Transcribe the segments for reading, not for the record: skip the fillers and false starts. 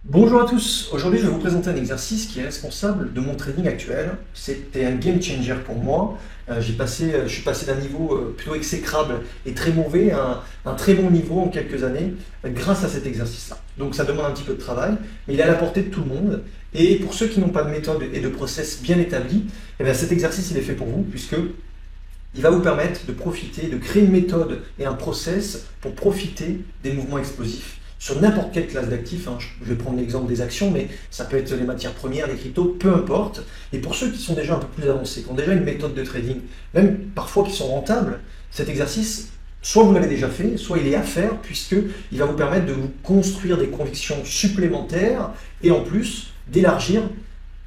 Bonjour à tous, aujourd'hui je vais vous présenter un exercice qui est responsable de mon trading actuel. C'était un game changer pour moi. Je suis passé d'un niveau plutôt exécrable et très mauvais à un très bon niveau en quelques années grâce à cet exercice-là. Donc ça demande un petit peu de travail, mais il est à la portée de tout le monde. Et pour ceux qui n'ont pas de méthode et de process bien établis, eh bien cet exercice il est fait pour vous puisque il va vous permettre de profiter, de créer une méthode et un process pour profiter des mouvements explosifs sur n'importe quelle classe d'actifs. Je vais prendre l'exemple des actions, mais ça peut être les matières premières, les cryptos, peu importe. Et pour ceux qui sont déjà un peu plus avancés, qui ont déjà une méthode de trading, même parfois qui sont rentables, cet exercice, soit vous l'avez déjà fait, soit il est à faire, puisqu'il va vous permettre de vous construire des convictions supplémentaires et en plus d'élargir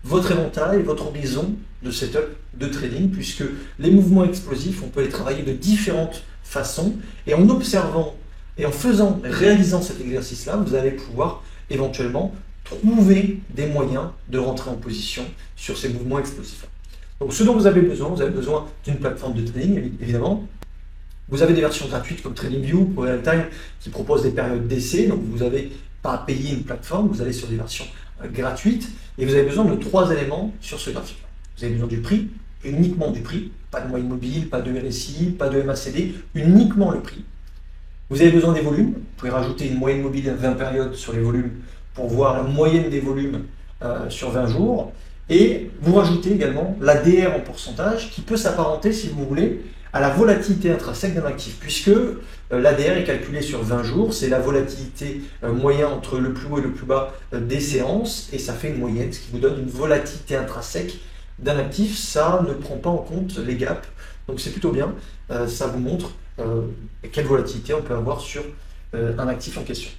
votre éventail, votre horizon de setup de trading, puisque les mouvements explosifs, on peut les travailler de différentes façons, et en observant et en réalisant cet exercice-là, vous allez pouvoir éventuellement trouver des moyens de rentrer en position sur ces mouvements explosifs. Donc ce dont vous avez besoin d'une plateforme de trading, évidemment. Vous avez des versions gratuites comme TradingView pour Real-Time qui proposent des périodes d'essai, donc vous n'avez pas à payer une plateforme, vous allez sur des versions gratuites, et vous avez besoin de 3 éléments sur ce graphique. Vous avez besoin du prix, uniquement du prix, pas de moyenne mobile, pas de RSI, pas de MACD, uniquement le prix. Vous avez besoin des volumes, vous pouvez rajouter une moyenne mobile à 20 périodes sur les volumes pour voir la moyenne des volumes sur 20 jours. Et vous rajoutez également l'ADR en pourcentage qui peut s'apparenter, si vous voulez, à la volatilité intrinsèque d'un actif, puisque l'ADR est calculé sur 20 jours, c'est la volatilité moyenne entre le plus haut et le plus bas des séances, et ça fait une moyenne, ce qui vous donne une volatilité intrinsèque d'un actif. Ça ne prend pas en compte les gaps, donc c'est plutôt bien, ça vous montre quelle volatilité on peut avoir sur un actif en question.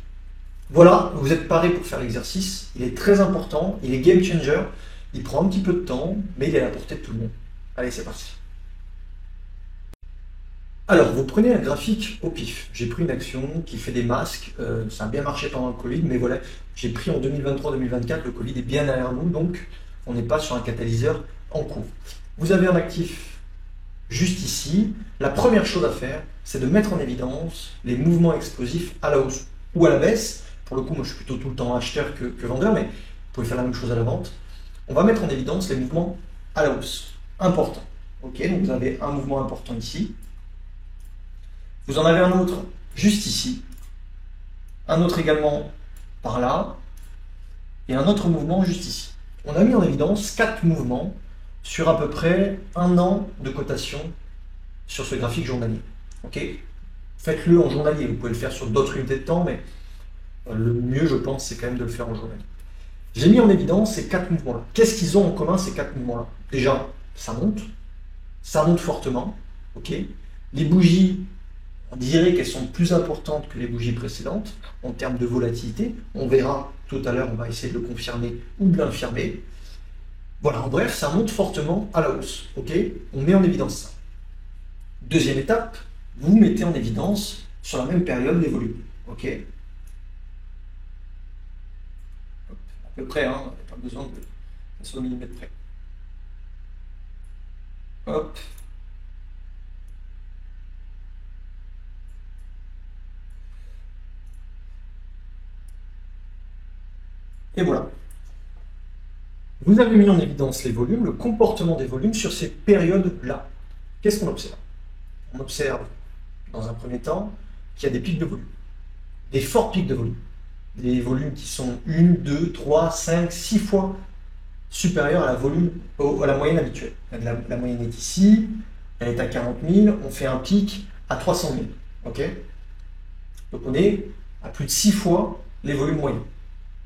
Voilà, vous êtes paré pour faire l'exercice, il est très important, il est game changer, il prend un petit peu de temps, mais il est à la portée de tout le monde. Allez, c'est parti. Alors, vous prenez un graphique au pif. J'ai pris une action qui fait des masques, ça a bien marché pendant le Covid, mais voilà, j'ai pris en 2023-2024, le Covid est bien derrière nous, donc on n'est pas sur un catalyseur en cours. Vous avez un actif juste ici. La première chose à faire, c'est de mettre en évidence les mouvements explosifs à la hausse ou à la baisse. Pour le coup, moi je suis plutôt tout le temps acheteur que vendeur, mais vous pouvez faire la même chose à la vente. On va mettre en évidence les mouvements à la hausse, importants. Ok, donc vous avez un mouvement important ici. Vous en avez un autre juste ici, un autre également par là, et un autre mouvement juste ici. On a mis en évidence 4 mouvements sur à peu près 1 an de cotation sur ce graphique journalier. Okay, faites-le en journalier, vous pouvez le faire sur d'autres unités de temps, mais le mieux, je pense, c'est quand même de le faire en journalier. J'ai mis en évidence ces 4 mouvements-là. Qu'est-ce qu'ils ont en commun, ces 4 mouvements-là? Déjà, ça monte fortement. Okay, les bougies, on dirait qu'elles sont plus importantes que les bougies précédentes en termes de volatilité. On verra tout à l'heure, on va essayer de le confirmer ou de l'infirmer. Voilà, en bref, ça monte fortement à la hausse. Okay, on met en évidence ça. Deuxième étape, vous mettez en évidence sur la même période les volumes. Okay, à peu près, hein, pas besoin de passer au millimètre près. Hop. Et voilà. Vous avez mis en évidence les volumes, le comportement des volumes sur ces périodes-là. Qu'est-ce qu'on observe? On observe, dans un premier temps, qu'il y a des pics de volume, des forts pics de volume, des volumes qui sont 1, 2, 3, 5, 6 fois supérieurs à la moyenne habituelle. La moyenne est ici, elle est à 40 000, on fait un pic à 300 000. Okay, donc on est à plus de 6 fois les volumes moyens.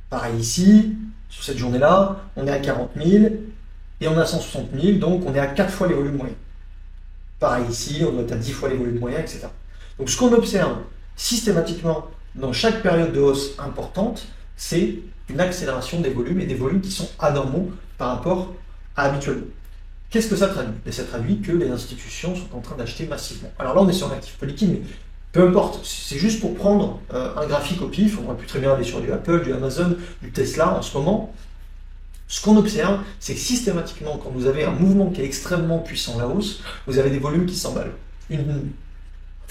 Pareil ici, sur cette journée-là, on est à 40 000 et on est à 160 000, donc on est à 4 fois les volumes moyens. Pareil ici, on doit être à 10 fois les volumes moyens, etc. Donc ce qu'on observe systématiquement dans chaque période de hausse importante, c'est une accélération des volumes et des volumes qui sont anormaux par rapport à habituellement. Qu'est-ce que ça traduit? Et ça traduit que les institutions sont en train d'acheter massivement. Alors là, on est sur un actif peu liquide, mais peu importe, c'est juste pour prendre un graphique au pif. On aurait pu très bien aller sur du Apple, du Amazon, du Tesla en ce moment. Ce qu'on observe, c'est que systématiquement, quand vous avez un mouvement qui est extrêmement puissant à la hausse, vous avez des volumes qui s'emballent.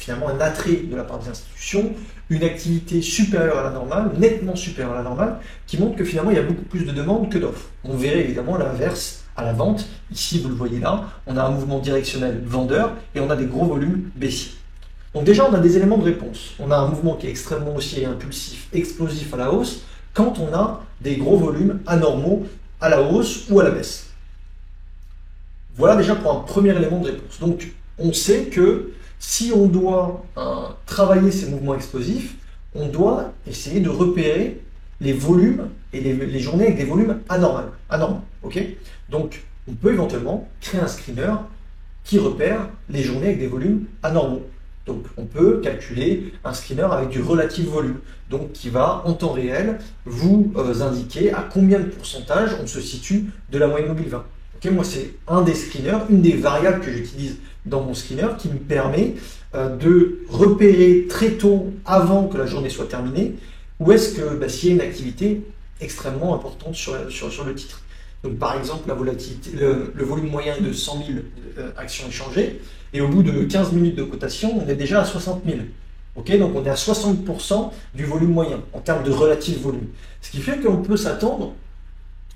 finalement un attrait de la part des institutions, une activité supérieure à la normale, nettement supérieure à la normale, qui montre que finalement il y a beaucoup plus de demandes que d'offres. On verrait évidemment l'inverse à la vente. Ici, vous le voyez là, on a un mouvement directionnel vendeur et on a des gros volumes baissiers. Donc déjà, on a des éléments de réponse. On a un mouvement qui est extrêmement haussier, impulsif, explosif à la hausse, quand on a des gros volumes anormaux à la hausse ou à la baisse. Voilà déjà pour un premier élément de réponse. Donc, on sait que si on doit travailler ces mouvements explosifs, on doit essayer de repérer les volumes et les journées avec des volumes anormaux. Okay, donc, on peut éventuellement créer un screener qui repère les journées avec des volumes anormaux. Donc, on peut calculer un screener avec du relatif volume, donc qui va en temps réel vous indiquer à combien de pourcentage on se situe de la moyenne mobile 20. Okay, moi, c'est un des screeners, une des variables que j'utilise dans mon screener qui me permet de repérer très tôt, avant que la journée soit terminée, où est-ce que s'il y a une activité extrêmement importante sur le titre. Donc, par exemple, la volatilité, le volume moyen est de 100 000 actions échangées, et au bout de 15 minutes de cotation, on est déjà à 60 000. Okay, donc, on est à 60% du volume moyen, en termes de relatif volume. Ce qui fait qu'on peut s'attendre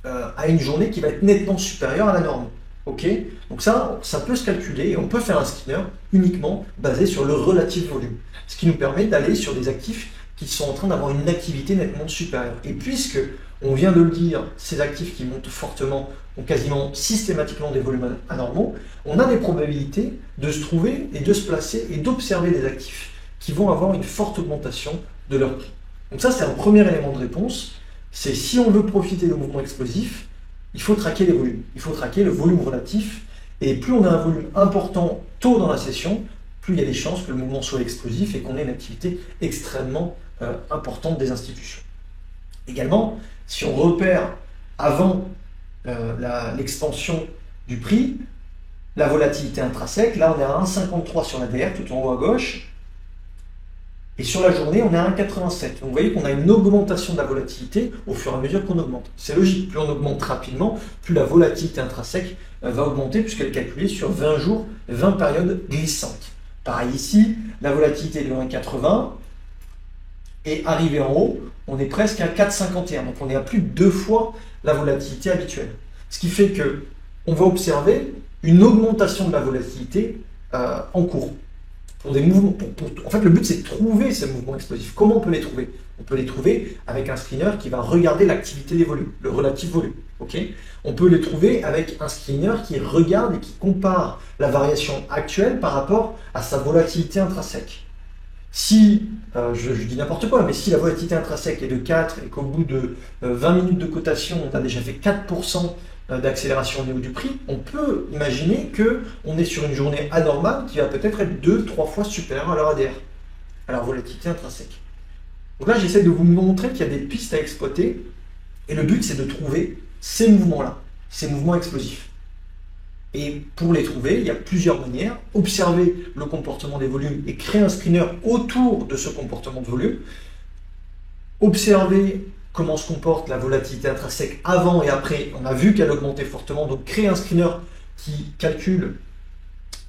à une journée qui va être nettement supérieure à la norme. Okay, donc ça peut se calculer, et on peut faire un screener uniquement basé sur le relatif volume. Ce qui nous permet d'aller sur des actifs qui sont en train d'avoir une activité nettement supérieure. Et puisque, on vient de le dire, ces actifs qui montent fortement ont quasiment systématiquement des volumes anormaux, on a des probabilités de se trouver et de se placer et d'observer des actifs qui vont avoir une forte augmentation de leur prix. Donc ça, c'est un premier élément de réponse. C'est si on veut profiter de mouvements explosifs, il faut traquer les volumes. Il faut traquer le volume relatif. Et plus on a un volume important tôt dans la session, plus il y a des chances que le mouvement soit explosif et qu'on ait une activité extrêmement importante des institutions. Également, si on repère avant l'expansion du prix, la volatilité intrinsèque, là on est à 1,53 sur l'ADR tout en haut à gauche, et sur la journée on est à 1,87. Donc vous voyez qu'on a une augmentation de la volatilité au fur et à mesure qu'on augmente. C'est logique, plus on augmente rapidement, plus la volatilité intrinsèque va augmenter puisqu'elle est calculée sur 20 jours, 20 périodes glissantes. Pareil ici, la volatilité est de 1,80 et arrivé en haut, on est presque à 4,51. Donc on est à plus de 2 fois la volatilité habituelle. Ce qui fait que on va observer une augmentation de la volatilité en cours. Pour des mouvements, en fait, le but, c'est de trouver ces mouvements explosifs. Comment on peut les trouver? On peut les trouver avec un screener qui va regarder l'activité des volumes, le relatif volume. Okay, on peut les trouver avec un screener qui regarde et qui compare la variation actuelle par rapport à sa volatilité intrinsèque. Si, je dis n'importe quoi, mais si la volatilité intrinsèque est de 4 et qu'au bout de 20 minutes de cotation, on a déjà fait 4% d'accélération au niveau du prix, on peut imaginer qu'on est sur une journée anormale qui va peut-être être 2-3 fois supérieure à leur ADR, à leur volatilité intrinsèque. Donc là, j'essaie de vous montrer qu'il y a des pistes à exploiter, et le but, c'est de trouver ces mouvements-là, ces mouvements explosifs. Et pour les trouver, il y a plusieurs manières. Observer le comportement des volumes et créer un screener autour de ce comportement de volume. Observer comment se comporte la volatilité intrinsèque avant et après. On a vu qu'elle augmentait fortement, donc créer un screener qui calcule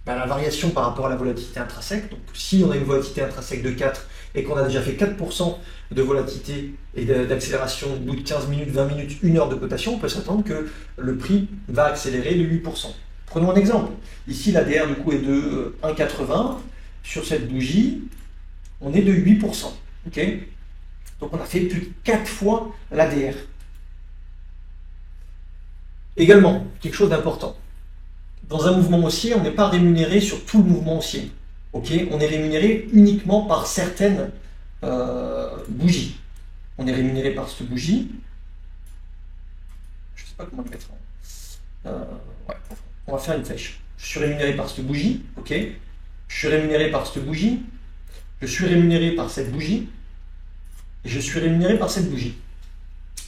la variation par rapport à la volatilité intrinsèque. Donc si on a une volatilité intrinsèque de 4 et qu'on a déjà fait 4% de volatilité et d'accélération au bout de 15 minutes, 20 minutes, 1 heure de cotation, on peut s'attendre que le prix va accélérer de 8%. Prenons un exemple. Ici, l'ADR du coup est de 1,80. Sur cette bougie, on est de 8%. Okay, donc on a fait plus de 4 fois l'ADR. Également, quelque chose d'important. Dans un mouvement haussier, on n'est pas rémunéré sur tout le mouvement haussier. Okay, on est rémunéré uniquement par certaines bougies. On est rémunéré par cette bougie. Je ne sais pas comment le mettre. Ouais. On va faire une flèche. Je suis rémunéré par cette bougie, ok. Je suis rémunéré par cette bougie. Je suis rémunéré par cette bougie. Et je suis rémunéré par cette bougie.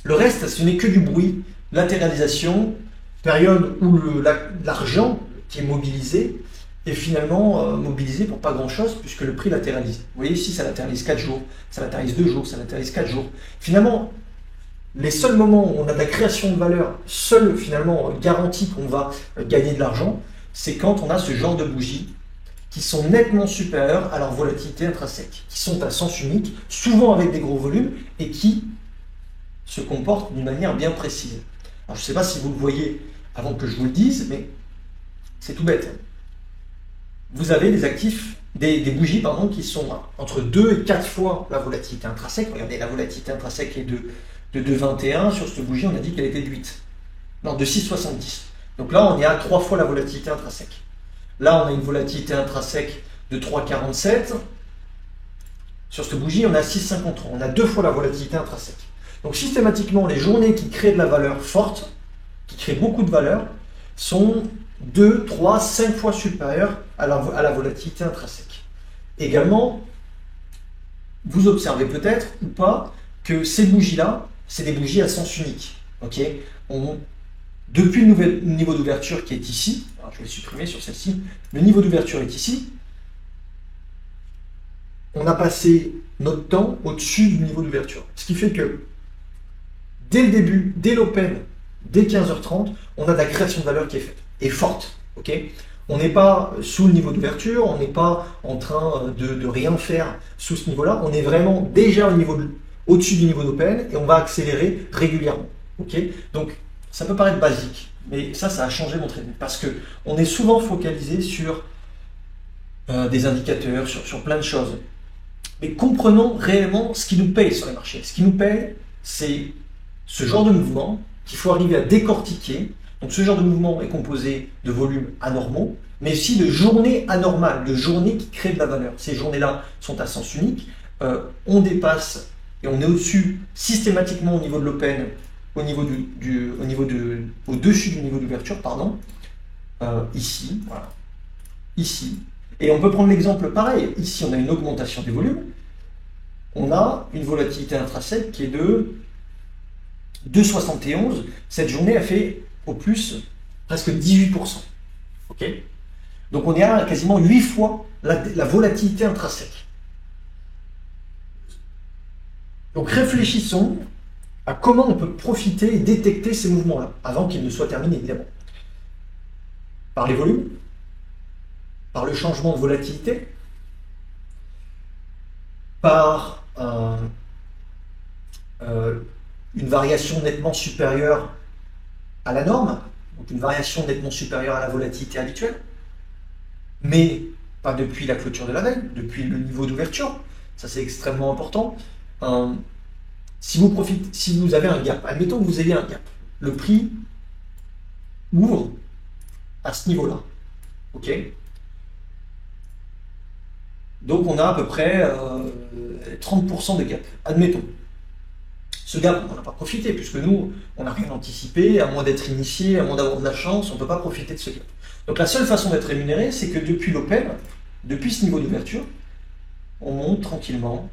Le reste, ce n'est que du bruit, latéralisation, période où l'argent qui est mobilisé est finalement mobilisé pour pas grand-chose puisque le prix latéralise. Vous voyez ici, ça latéralise 4 jours, ça latéralise 2 jours, ça latéralise 4 jours. Finalement, les seuls moments où on a de la création de valeur, seule finalement garantie qu'on va gagner de l'argent, c'est quand on a ce genre de bougie qui sont nettement supérieurs à leur volatilité intrinsèque, qui sont à sens unique, souvent avec des gros volumes, et qui se comportent d'une manière bien précise. Alors je ne sais pas si vous le voyez avant que je vous le dise, mais c'est tout bête. Vous avez des actifs, des bougies pardon, qui sont entre 2 et 4 fois la volatilité intrinsèque. Regardez, la volatilité intrinsèque est de 2,21. Sur cette bougie, on a dit qu'elle était de 8. Non, de 6,70. Donc là, on est à 3 fois la volatilité intrinsèque. Là, on a une volatilité intrinsèque de 3,47. Sur cette bougie, on a 6,53. On a 2 fois la volatilité intrinsèque. Donc systématiquement, les journées qui créent de la valeur forte, qui créent beaucoup de valeur, sont 2, 3, 5 fois supérieures à la volatilité intrinsèque. Également, vous observez peut-être ou pas que ces bougies-là, c'est des bougies à sens unique. Okay, depuis le niveau d'ouverture qui est ici, alors je vais le supprimer sur celle-ci, le niveau d'ouverture est ici, on a passé notre temps au-dessus du niveau d'ouverture. Ce qui fait que dès le début, dès l'open, dès 15h30, on a de la création de valeur qui est faite, et forte. Okay, on n'est pas sous le niveau d'ouverture, on n'est pas en train de rien faire sous ce niveau-là, on est vraiment déjà au-dessus du niveau d'open et on va accélérer régulièrement. Okay, donc, ça peut paraître basique, mais ça a changé mon trading parce qu'on est souvent focalisé sur des indicateurs, sur plein de choses. Mais comprenons réellement ce qui nous paye sur les marchés. Ce qui nous paye, c'est ce genre de mouvement qu'il faut arriver à décortiquer. Donc ce genre de mouvement est composé de volumes anormaux, mais aussi de journées anormales, de journées qui créent de la valeur. Ces journées-là sont à sens unique. On dépasse et on est au-dessus systématiquement au niveau de l'open, au-dessus du niveau d'ouverture, pardon, ici, voilà, ici. Et on peut prendre l'exemple pareil. Ici, on a une augmentation des volumes. On a une volatilité intrinsèque qui est de 2,71. Cette journée a fait au plus presque 18%. Okay, donc on est à quasiment 8 fois la volatilité intrinsèque. Donc réfléchissons à comment on peut profiter et détecter ces mouvements-là, avant qu'ils ne soient terminés, évidemment. Par les volumes, par le changement de volatilité, par une variation nettement supérieure à la norme, donc une variation nettement supérieure à la volatilité habituelle, mais pas depuis la clôture de la veille, depuis le niveau d'ouverture. Ça, c'est extrêmement important. Si vous avez un gap, admettons que vous ayez un gap, le prix ouvre à ce niveau-là. Ok, donc on a à peu près 30% de gap, admettons. Ce gap, on n'en a pas profité, puisque nous, on n'a rien anticipé, à moins d'être initié, à moins d'avoir de la chance, on ne peut pas profiter de ce gap. Donc la seule façon d'être rémunéré, c'est que depuis l'open, depuis ce niveau d'ouverture, on monte tranquillement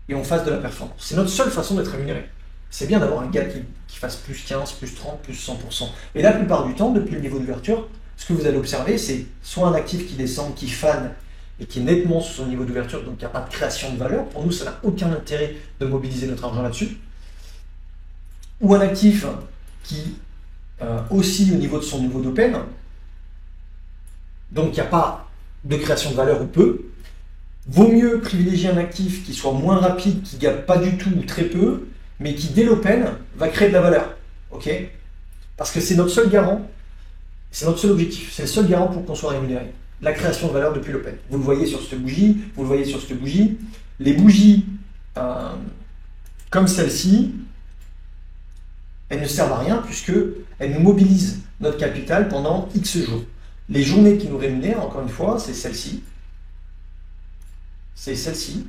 et on fasse de la performance. C'est notre seule façon d'être rémunéré. C'est bien d'avoir un gap qui fasse plus 15, plus 30, plus 100%. Et la plupart du temps, depuis le niveau d'ouverture, ce que vous allez observer, c'est soit un actif qui descend, qui fane, et qui est nettement sous son niveau d'ouverture, donc il n'y a pas de création de valeur. Pour nous, ça n'a aucun intérêt de mobiliser notre argent là-dessus. Ou un actif qui oscille au niveau de son niveau d'open, donc il n'y a pas de création de valeur ou peu. Vaut mieux privilégier un actif qui soit moins rapide, qui ne gagne pas du tout ou très peu, mais qui, dès l'open, va créer de la valeur. Okay, parce que c'est notre seul garant, c'est notre seul objectif, c'est le seul garant pour qu'on soit rémunéré. La création de valeur depuis l'open. Vous le voyez sur cette bougie, vous le voyez sur cette bougie. Les bougies comme celle-ci, elles ne servent à rien puisqu'elles nous mobilisent notre capital pendant X jours. Les journées qui nous rémunèrent, encore une fois, c'est celle-ci, c'est celle-ci,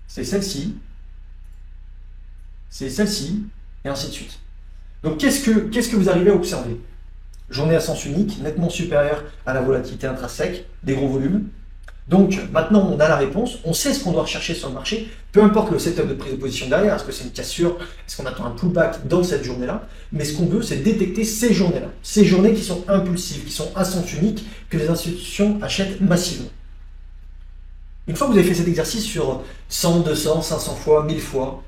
c'est celle-ci, c'est celle-ci, et ainsi de suite. Donc qu'est-ce que vous arrivez à observer? Journée à sens unique, nettement supérieure à la volatilité intrinsèque, des gros volumes. Donc maintenant on a la réponse, on sait ce qu'on doit rechercher sur le marché, peu importe le setup de prise de position derrière, est-ce que c'est une cassure, est-ce qu'on attend un pullback dans cette journée-là, mais ce qu'on veut c'est détecter ces journées-là, ces journées qui sont impulsives, qui sont à sens unique, que les institutions achètent massivement. Une fois que vous avez fait cet exercice sur 100, 200, 500 fois, 1000 fois,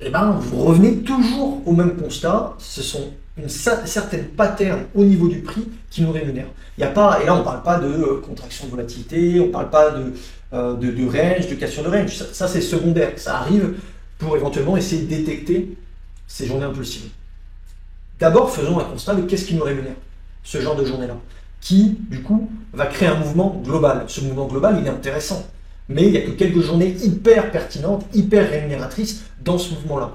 et ben, vous revenez toujours au même constat. Ce sont une certaine pattern au niveau du prix qui nous rémunère. Il y a pas, et là, on ne parle pas de contraction de volatilité, on ne parle pas de range, de cassure de range. Ça c'est secondaire. Ça arrive pour éventuellement essayer de détecter ces journées impulsives. D'abord, faisons un constat de qu'est-ce qui nous rémunère, ce genre de journée-là, qui, du coup, va créer un mouvement global. Ce mouvement global, il est intéressant, mais il n'y a que quelques journées hyper pertinentes, hyper rémunératrices dans ce mouvement-là.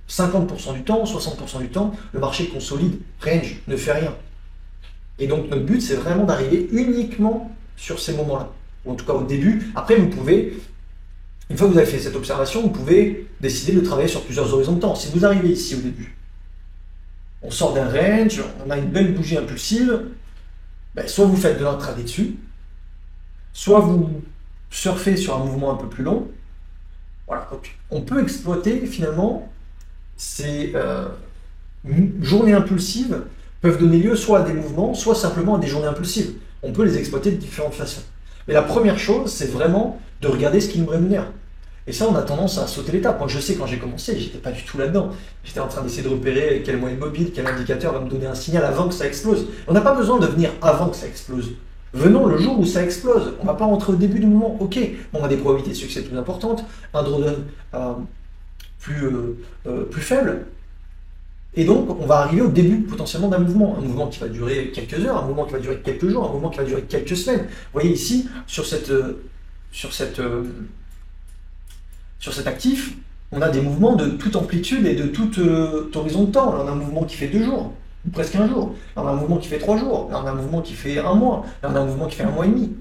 50% du temps, 60% du temps, le marché consolide, range, ne fait rien. Et donc, notre but, c'est vraiment d'arriver uniquement sur ces moments-là, ou en tout cas au début. Après, vous pouvez, une fois que vous avez fait cette observation, vous pouvez décider de travailler sur plusieurs horizons de temps. Si vous arrivez ici au début, on sort d'un range, on a une belle bougie impulsive, ben, soit vous faites de l'intraday dessus, soit vous surfez sur un mouvement un peu plus long. Voilà, donc on peut exploiter finalement ces journées impulsives peuvent donner lieu soit à des mouvements, soit simplement à des journées impulsives. On peut les exploiter de différentes façons. Mais la première chose, c'est vraiment de regarder ce qui nous rémunère. Et ça, on a tendance à sauter l'étape. Moi, je sais, quand j'ai commencé, j'étais pas du tout là-dedans. J'étais en train d'essayer de repérer quel moyen mobile, quel indicateur va me donner un signal avant que ça explose. On n'a pas besoin de venir avant que ça explose. Venons le jour où ça explose. On ne va pas rentrer au début du mouvement. Ok, on a des probabilités de succès plus importantes, un drawdown plus faible. Et donc, on va arriver au début potentiellement d'un mouvement. Un mouvement qui va durer quelques heures, un mouvement qui va durer quelques jours, un mouvement qui va durer quelques semaines. Vous voyez ici, sur cet actif, on a des mouvements de toute amplitude et de tout horizon de temps. Là, on a un mouvement qui fait 2 jours, ou presque un jour. Là, on a un mouvement qui fait 3 jours. Là, on a un mouvement qui fait 1 mois. Là, on a un mouvement qui fait 1 mois et demi.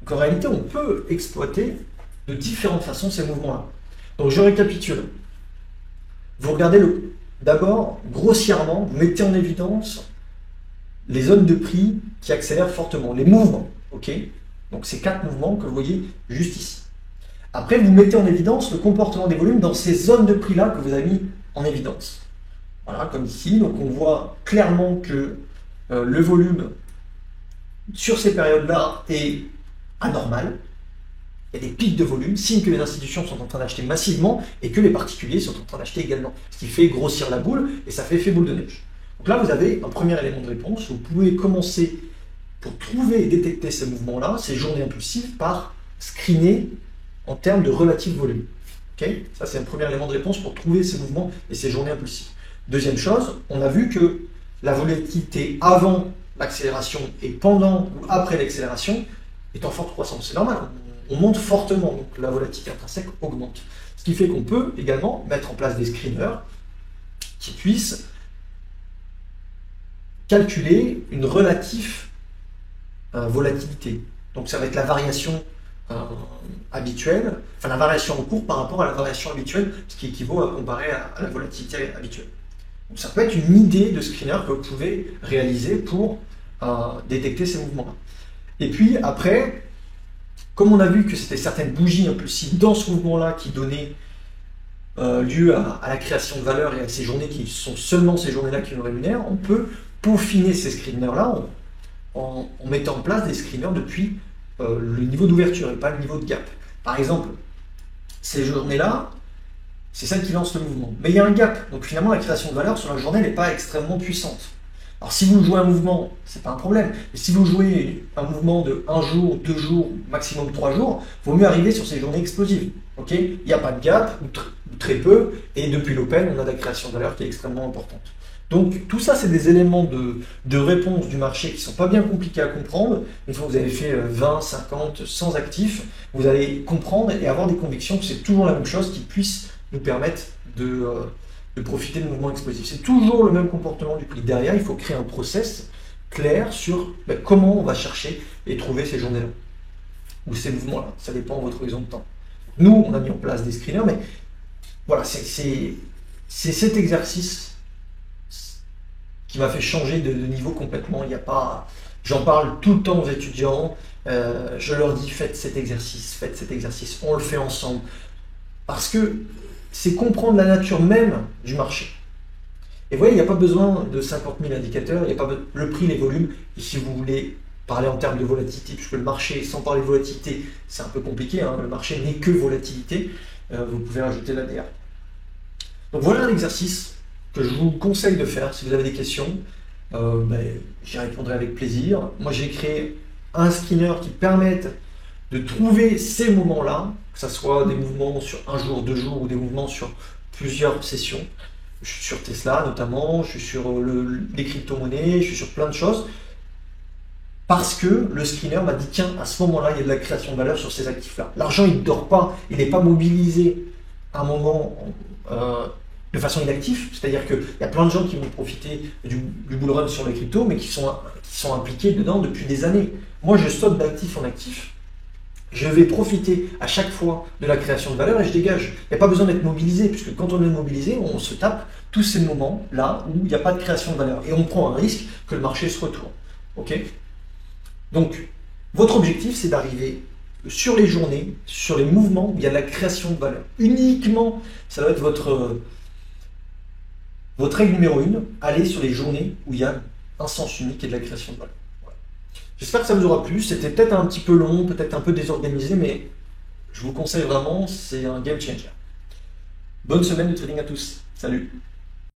Donc, en réalité, on peut exploiter de différentes façons ces mouvements-là. Donc, je récapitule. Vous regardez d'abord, grossièrement, vous mettez en évidence les zones de prix qui accélèrent fortement, les mouvements. Ok, donc, ces 4 mouvements que vous voyez juste ici. Après, vous mettez en évidence le comportement des volumes dans ces zones de prix-là que vous avez mis en évidence. Voilà, comme ici. Donc, on voit clairement que le volume sur ces périodes-là est anormal. Il y a des pics de volume, signe que les institutions sont en train d'acheter massivement et que les particuliers sont en train d'acheter également. Ce qui fait grossir la boule et ça fait effet boule de neige. Donc là, vous avez un premier élément de réponse. Vous pouvez commencer pour trouver et détecter ces mouvements-là, ces journées impulsives, par screener en termes de relatif volume. Okay, ça, c'est un premier élément de réponse pour trouver ces mouvements et ces journées impulsives. Deuxième chose, on a vu que la volatilité avant l'accélération et pendant ou après l'accélération est en forte croissance. C'est normal, on monte fortement, donc la volatilité intrinsèque augmente. Ce qui fait qu'on peut également mettre en place des screeners qui puissent calculer une relative volatilité. Donc ça va être la variation habituelle, enfin la variation en cours par rapport à la variation habituelle, ce qui équivaut à comparer à la volatilité habituelle. Donc ça peut être une idée de screener que vous pouvez réaliser pour détecter ces mouvements-là. Et puis après, comme on a vu que c'était certaines bougies impulsives dans ce mouvement-là qui donnaient lieu à la création de valeur et à ces journées qui sont seulement ces journées-là qui nous rémunèrent, on peut peaufiner ces screeners-là en mettant en place des screeners depuis le niveau d'ouverture et pas le niveau de gap. Par exemple, ces journées-là, c'est celles qui lancent le mouvement. Mais il y a un gap, donc finalement la création de valeur sur la journée n'est pas extrêmement puissante. Alors si vous jouez un mouvement, c'est pas un problème. Mais si vous jouez un mouvement de 1 jour, 2 jours, maximum 3 jours, il vaut mieux arriver sur ces journées explosives. Okay, il n'y a pas de gap, ou très peu, et depuis l'open, on a de la création de valeur qui est extrêmement importante. Donc tout ça, c'est des éléments de réponse du marché qui ne sont pas bien compliqués à comprendre. Une fois que vous avez fait 20, 50, 100 actifs, vous allez comprendre et avoir des convictions que c'est toujours la même chose qui puisse nous permettre de profiter de mouvements explosifs. C'est toujours le même comportement du prix. Derrière, il faut créer un process clair sur comment on va chercher et trouver ces journées-là, ou ces mouvements-là. Ça dépend de votre horizon de temps. Nous, on a mis en place des screeners, mais voilà, c'est cet exercice qui m'a fait changer de niveau complètement. Il n'y a pas, j'en parle tout le temps aux étudiants, je leur dis faites cet exercice, on le fait ensemble. Parce que c'est comprendre la nature même du marché. Et vous voyez, il n'y a pas besoin de 50 000 indicateurs, il n'y a pas le prix, les volumes, et si vous voulez parler en termes de volatilité, puisque le marché, sans parler de volatilité, c'est un peu compliqué, hein, le marché n'est que volatilité, vous pouvez rajouter l'ADR. Donc voilà un exercice que je vous conseille de faire si vous avez des questions. J'y répondrai avec plaisir. Moi j'ai créé un screener qui permette de trouver ces moments-là, que ce soit des mouvements sur un jour, 2 jours ou des mouvements sur plusieurs sessions. Je suis sur Tesla notamment, je suis sur les crypto-monnaies, je suis sur plein de choses. Parce que le screener m'a dit, tiens, à ce moment-là, il y a de la création de valeur sur ces actifs-là. L'argent, il ne dort pas, il n'est pas mobilisé à un moment de façon inactive. C'est-à-dire qu'il y a plein de gens qui vont profiter du bull run sur les cryptos, mais qui sont impliqués dedans depuis des années. Moi, je saute d'actif en actif. Je vais profiter à chaque fois de la création de valeur et je dégage. Il n'y a pas besoin d'être mobilisé, puisque quand on est mobilisé, on se tape tous ces moments-là où il n'y a pas de création de valeur. Et on prend un risque que le marché se retourne. Ok ? Donc, votre objectif, c'est d'arriver sur les journées, sur les mouvements où il y a de la création de valeur. Uniquement, ça doit être votre règle numéro 1, aller sur les journées où il y a un sens unique et de la création de valeur. Voilà. J'espère que ça vous aura plu. C'était peut-être un petit peu long, peut-être un peu désorganisé, mais je vous conseille vraiment, c'est un game changer. Bonne semaine de trading à tous. Salut!